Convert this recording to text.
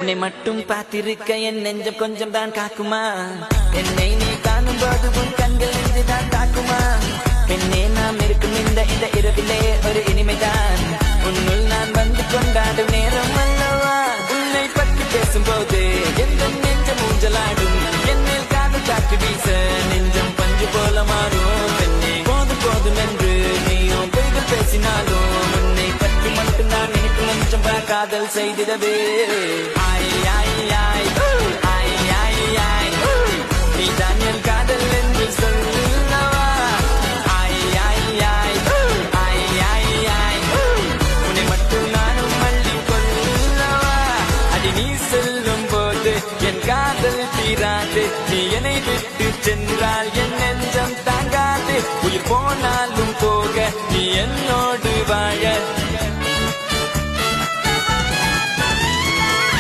உன்னை மட்டும் பார்த்திருக்க என் நெஞ்சம் கொஞ்சம் தான் காக்குமா என்னை நீ காணும் போது உன் கண்கள் நெஞ்சுதான் தாக்குமா பெண்ணே நாம் இருக்கும் இந்த இரவிலே ஒரு இனிமைதான் உன்னுள் நான் வந்து கொண்டாடும் நேரம் அல்லவா உன்னை பற்றி பேசும்போது எந்த நெஞ்சம் ஊஞ்சலாடும் என்னில் காதல் காற்று வீச நெஞ்சம் பஞ்சு போல மாறும் பெண்ணே போதும் போதும் என்று நீயும் பொய்கள் பேசினாலும் உன்னை பற்றி மட்டும் நான் நினைக்கும் நெஞ்சம் காதல் செய்திடவே நீதான் என் காதல் என்று சொல்லவா உன்னை மட்டும் நானும் மல்லி கொள்ளவா அடி நீ செல்லும் போது என் காதல் தீராது நீ என்னை விட்டு சென்றால் என் நெஞ்சம் தாங்காது உயிர் போனாலும் போக நீ என்னோடு வாழ